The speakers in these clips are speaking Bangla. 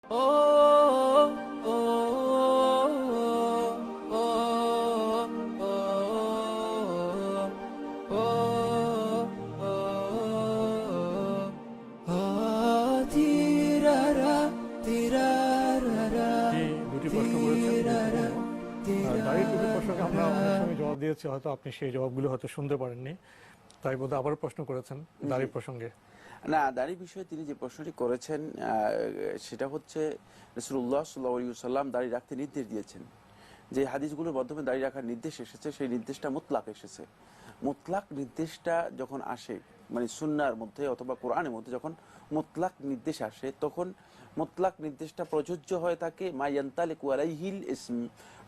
জবাব দিয়েছি, হয়তো আপনি সেই জবাবগুলো হয়তো শুনতে পারেননি, তাই বোধহয় আবার প্রশ্ন করেছেন দাড়ি প্রসঙ্গে। না, দাড়ি বিষয়ে তিনি যে প্রশ্নটি করেছেন সেটা হচ্ছে রাসূলুল্লাহ সাল্লাল্লাহু আলাইহি ওয়াসাল্লাম দাড়ি রাখতে নির্দেশ দিয়েছেন। যে হাদিসগুলোর মাধ্যমে দাড়ি রাখার নির্দেশ এসেছে সেই নির্দেশটা মুতলাক এসেছে। মুতলাক নির্দেশটা যখন আসে, মানে সুন্নাহর মধ্যে অথবা কোরআনের মধ্যে যখন মুতলাক নির্দেশ আসে, তখন মুতলাক নির্দেশটা প্রযোজ্য হয়ে থাকে মা ইয়ান্তালিকু আলাইহিল ইসম,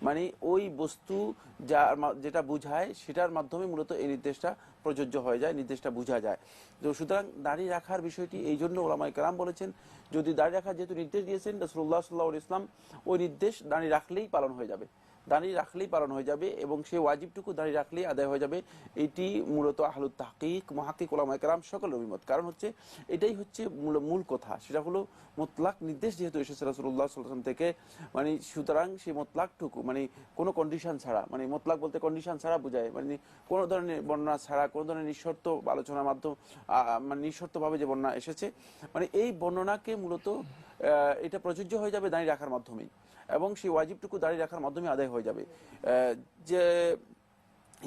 মানে ওই বস্তু যেটা বুঝায় সেটার মাধ্যমে মূলত এই নির্দেশটা প্রযোজ্য হয়ে যায়, নির্দেশটা বোঝা যায়। তো সুতরাং দাড়ি রাখার বিষয়টি এই জন্য ওলামায়ে কেরাম বলেছেন, যদি দাড়ি রাখার যেহেতু নির্দেশ দিয়েছেন রাসূলুল্লাহ সাল্লাল্লাহু আলাইহি ওয়াসাল্লাম, ওই নির্দেশ দাড়ি রাখলেই পালন হয়ে যাবে, দাড়ি রাখলেই পালন হয়ে যাবে, এবং সেই ওয়াজিবটুকু দাড়ি রাখলেই আদায় হয়ে যাবে। এটি মূলত আহলুত তাহকিক মুহাক্কিক উলামায়ে কেরাম সকলের অভিমত। কারণ হচ্ছে এটাই হচ্ছে মূল কথা, সেটা হলো মুতলাক নির্দেশ যেহেতু এসেছে রাসূলুল্লাহ সাল্লাল্লাহু আলাইহি ওয়াসাল্লাম থেকে, মানে সুতরাং সেই মুতলাকটুকু মানে কোনো কন্ডিশন ছাড়া, মানে মুতলাক বলতে কন্ডিশন ছাড়া বোঝায়, মানে কোনো ধরনের বর্ণনা ছাড়া, কোনো ধরনের নিঃশর্ত আলোচনার মাধ্যমে, মানে নিঃশর্তভাবে যে বর্ণনা এসেছে, মানে এই বর্ণনাকে মূলত এটা প্রযোজ্য হয়ে যাবে দাড়ি রাখার মাধ্যমেই, এবং সেই ওয়াজিবটুকু দাড়ি রাখার মাধ্যমে আদায় হয়ে যাবে।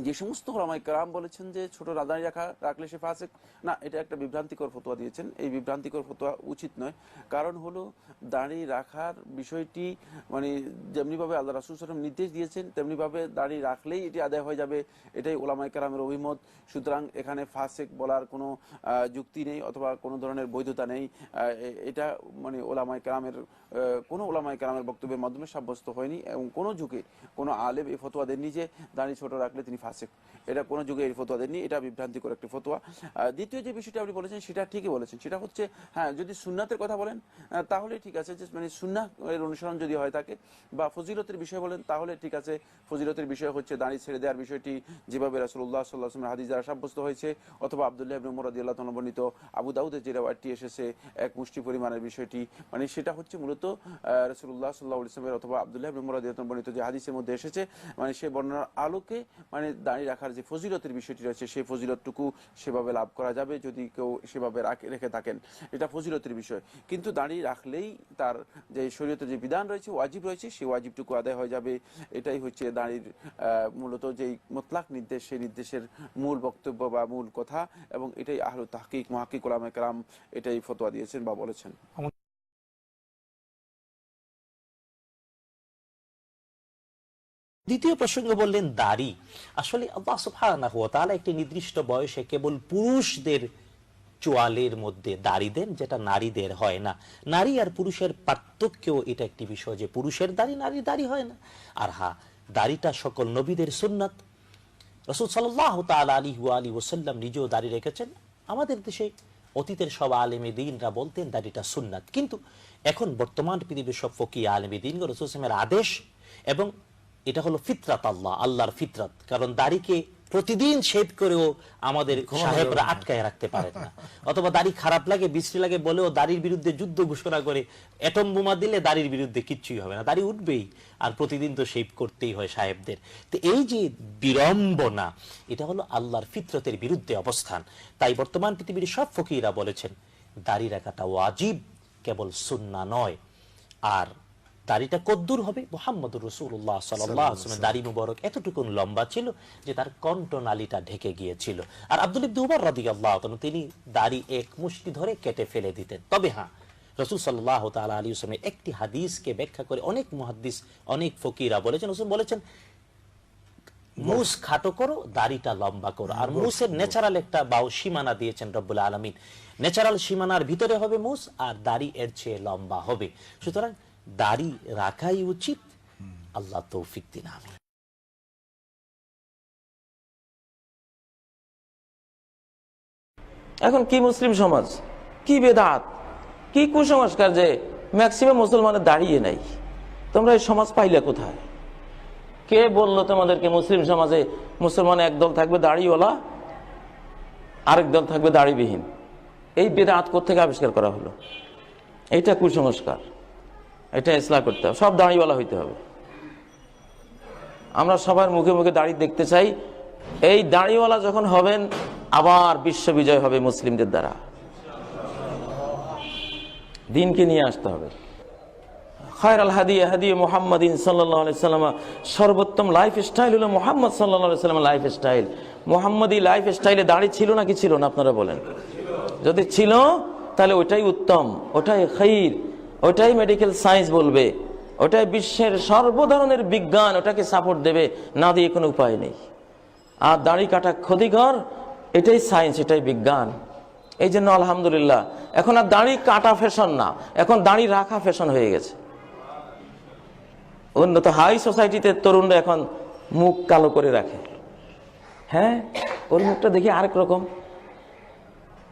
যে সমস্ত উলামায়ে কেরাম বলেছেন যে ছোট দাড়ি রাখলে সে ফাসিক, না, এটা একটা বিভ্রান্তিকর ফতোয়া দিয়েছেন। এই বিভ্রান্তিকর ফতোয়া উচিত নয়। কারণ হলো দাড়ি রাখার বিষয়টি মানে যেমনিভাবে আল্লাহ রাসূল সাল্লাল্লাহু আলাইহি ওয়াসাল্লাম নির্দেশ দিয়েছেন তেমনিভাবে দাড়ি রাখলেই এটি আদায় হয়ে যাবে, এটাই উলামায়ে কেরামের অভিমত। সুতরাং এখানে ফাসিক বলার কোনো যুক্তি নেই অথবা কোনো ধরনের বৈধতা নেই। এটা মানে উলামায়ে কেরামের বক্তব্যের মাধ্যমে সাব্যস্ত হয়নি, এবং কোনো যুগে কোনো আলেম এই ফতোয়া দেননি যে দাড়ি ছোট রাখলে তিনি ফাসিক। এটা কোনো যুগে এই ফতোয়া দেননি, এটা বিভ্রান্তিকর একটি ফতোয়া। দ্বিতীয় যে বিষয়টি আপনি বলেছেন সেটা ঠিকই বলেছেন, সেটা হচ্ছে হ্যাঁ, যদি সুন্নাতের কথা বলেন তাহলে ঠিক আছে, যে মানে সুন্নাহ এর অনুসরণ যদি হয় থাকে, বা ফজিলতের বিষয় বলেন তাহলে ঠিক আছে। ফজিলতের বিষয় হচ্ছে দাড়ি ছেড়ে দেওয়ার বিষয়টি যেভাবে রাসূলুল্লাহ সাল্লাল্লাহু আলাইহি ওয়াসাল্লামের হাদিস দ্বারা সাব্যস্ত হয়েছে, অথবা আব্দুল্লাহ ইবনে উমর রাদিয়াল্লাহু তাআলা বর্ণিত আবু দাউদের যে riwayatটি এসেছে এক মুষ্টি পরিমাণের বিষয়টি, মানে সেটা হচ্ছে মূলত রাসূলুল্লাহ সাল্লাল্লাহু আলাইহি ওয়াসাল্লামের অথবা আব্দুল্লাহ ইবনে উমর রাদিয়াল্লাহু তাআলা বর্ণিত যে হাদিসের মধ্যে এসেছে, মানে সেই বর্ণনার আলোকে মানে দাড়ি রাখার যে ফজিলতের বিষয়টি রয়েছে সেই ফজিলতটুকু সেভাবে লাভ করা যাবে যদি কেউ সেভাবে রেখে থাকেন, এটা ফজিলতের বিষয়। কিন্তু দাড়ি রাখলেই তার যে শরীয়তের যে বিধান রয়েছে, ওয়াজিব রয়েছে, সেই ওয়াজিবটুকু আদায় হয়ে যাবে। এটাই হচ্ছে দাড়ির মূলত যেই মুতলাক নির্দেশ, সেই নির্দেশের মূল বক্তব্য বা মূল কথা, এবং এটাই আহলুত তাহকিক মুহাক্কিক উলামায়ে কেরাম এটাই ফতোয়া দিয়েছেন বা বলেছেন। দ্বিতীয় প্রসঙ্গে বললেন দাড়ি। আসলে আল্লাহ সুবহানাহু ওয়া তাআলা একটি নির্দিষ্ট বয়সে কেবল পুরুষদের চোয়ালের মধ্যে দাড়ি দেন, যেটা নারীদের হয় না। নারী আর পুরুষের পার্থক্যও এটা একটি বিষয়, যে পুরুষের দাড়ি নারীর দাড়ি হয় না। আর হ্যাঁ, দাড়িটা সকল নবীদের সুন্নাত। রাসূল সাল্লাল্লাহু তাআলা আলাইহি ওয়া আলিহি ওয়াসাল্লাম নিজেও দাড়ি রেখেছেন। আমাদের দেশে অতীতের সব আলেমে দ্বীনরা বলতেন দাড়িটা সুন্নাত, কিন্তু এখন বর্তমান পৃথিবীর সব ফকিহ আলেমে দ্বীন রাসূল সাল্লাল্লাহু আলাইহি ওয়াসাল্লামের আদেশ, এবং এটা হলো ফিতরাত, আল্লাহর ফিতরাত। কারণ দাড়িকে প্রতিদিন শেভ করেও আমাদের সাহেবরা আটকায় রাখতে পারেন না, অথবা দাড়ি খারাপ লাগে, বিশ্রী লাগে বলেও দাড়ির বিরুদ্ধে যুদ্ধ ঘোষণা করে অ্যাটম বোমা দিলে দাড়ির বিরুদ্ধে কিচ্ছুই হবে না, দাড়ি উঠবেই, আর প্রতিদিন তো শেভ করতেই হয় সাহেবদের। তো এই যে বিড়ম্বনা, এটা হলো আল্লাহর ফিতরতের বিরুদ্ধে অবস্থান। তাই বর্তমান পৃথিবীর সব ফকিরা বলেছেন দাড়ি রাখাটা ওয়াজিব, কেবল সুন্নাহ নয়। আর দাড়িটা কদ্দুর হবে? মুহাম্মদুর রাসূলুল্লাহ সাল্লাল্লাহু আলাইহি ওয়াসাল্লাম দাড়ি মুবারক এতটুকুন লম্বা ছিল যে তার কণ্ঠনালীটা ঢেকে গিয়েছিল। আর আব্দুল্লাহ ইবনে উমর রাদিয়াল্লাহু তাআলা তিনি দাড়ি এক মুষ্টি ধরে কেটে ফেলে দিতেন। তবে হ্যাঁ, রাসূল সাল্লাল্লাহু তাআলা আলাইহি ওয়াসাল্লামের একটি হাদিসকে ব্যাখ্যা করে অনেক মুহাদ্দিস, অনেক ফকিরা বলেছেন, রাসূল বলেছেন মুস খাটো করো, দাড়িটা লম্বা করো। আর মুসের ন্যাচারাল একটা সীমানা দিয়েছেন রব্বুল আলামিন, ন্যাচারাল সীমানার ভিতরে হবে মুস, আর দাড়ি এর চেয়ে লম্বা হবে। সুতরাং দাড়ি রাখাই উচিত। আল্লাহ তৌফিক দিন, আমিন। এখন কি মুসলিম সমাজ, কি বেদাত, কি কুসংস্কার যে ম্যাক্সিমাম মুসলমানের দাঁড়িয়ে নাই। তোমরা এই সমাজ পাইলে কোথায়? কে বললো তোমাদেরকে মুসলিম সমাজে মুসলমান একদল থাকবে দাড়িওয়ালা, আরেক দল থাকবে দাড়িবিহীন? এই বেদাত কোত্থেকে আবিষ্কার করা হলো? এইটা কুসংস্কার। এটা ইসলাহ করতে হবে, সব দাড়িওয়ালা হইতে হবে। আমরা সবার মুখে মুখে দাড়ি দেখতে চাই। এই দাড়িওয়ালা যখন হবেন, আবার বিশ্ব বিজয় হবে মুসলিমদের দ্বারা। দিনকে নিয়ে আসতে হবে। খায়রুল হাদি হাদি মুহাম্মাদিন সাল্লাল্লাহু আলাইহি সাল্লাম, সর্বোত্তম লাইফ স্টাইল হলো মুহাম্মদ সাল্লাল্লাহু আলাইহি সাল্লামের লাইফ স্টাইল। মুহাম্মাদি লাইফ স্টাইলে দাড়ি ছিল নাকি ছিল না আপনারা বলেন? যদি ছিল তাহলে ওটাই উত্তম, ওটাই খাইর, ওটাই মেডিকেল সায়েন্স বলবে, ওটাই বিশ্বের সর্ব ধরনের বিজ্ঞান ওটাকে সাপোর্ট দেবে, না দিয়ে কোনো উপায় নেই। আর দাড়ি কাটা ক্ষতিকর, এটাই সায়েন্স, এটাই বিজ্ঞান। এই জন্য আলহামদুলিল্লাহ এখন আর দাড়ি কাটা ফ্যাশন না, এখন দাড়ি রাখা ফ্যাশন হয়ে গেছে। উন্নত হাই সোসাইটিতে তরুণরা এখন মুখ কালো করে রাখে। হ্যাঁ, ওর মুখটা দেখি আরেক রকম।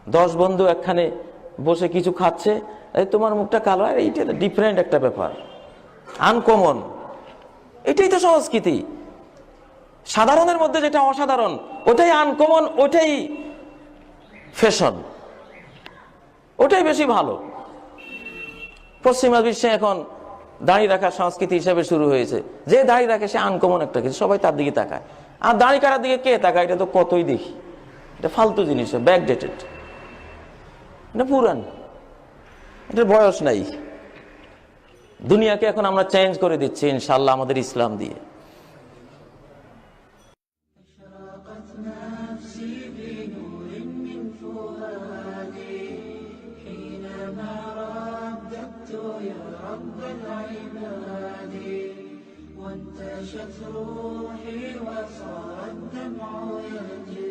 10 বন্ধু একখানে বসে কিছু খাচ্ছে, এই তোমার মুখটা কালো, আর এইটা ডিফারেন্ট একটা ব্যাপার, আনকমন। এটাই তো সংস্কৃতি। সাধারণের মধ্যে যেটা অসাধারণ ওটাই আনকমন, ওটাই ফ্যাশন, ওটাই বেশি ভালো। পশ্চিমা বিশ্বে এখন দাড়ি রাখার সংস্কৃতি হিসেবে শুরু হয়েছে। যে দাড়ি রাখে সে আনকমন একটা কিছু, সবাই তার দিকে তাকায়। আর দাড়ি কাটার দিকে কে তাকায়? এটা তো কতই দেখি, এটা ফালতু জিনিস, ব্যাকডেটেড, এটা পুরান, এটার বয়স নাই। দুনিয়াকে এখন আমরা চেঞ্জ করে দিচ্ছি ইনশাআল্লাহ আমাদের ইসলাম দিয়ে। وانتشت روحي وصار الدمع يجري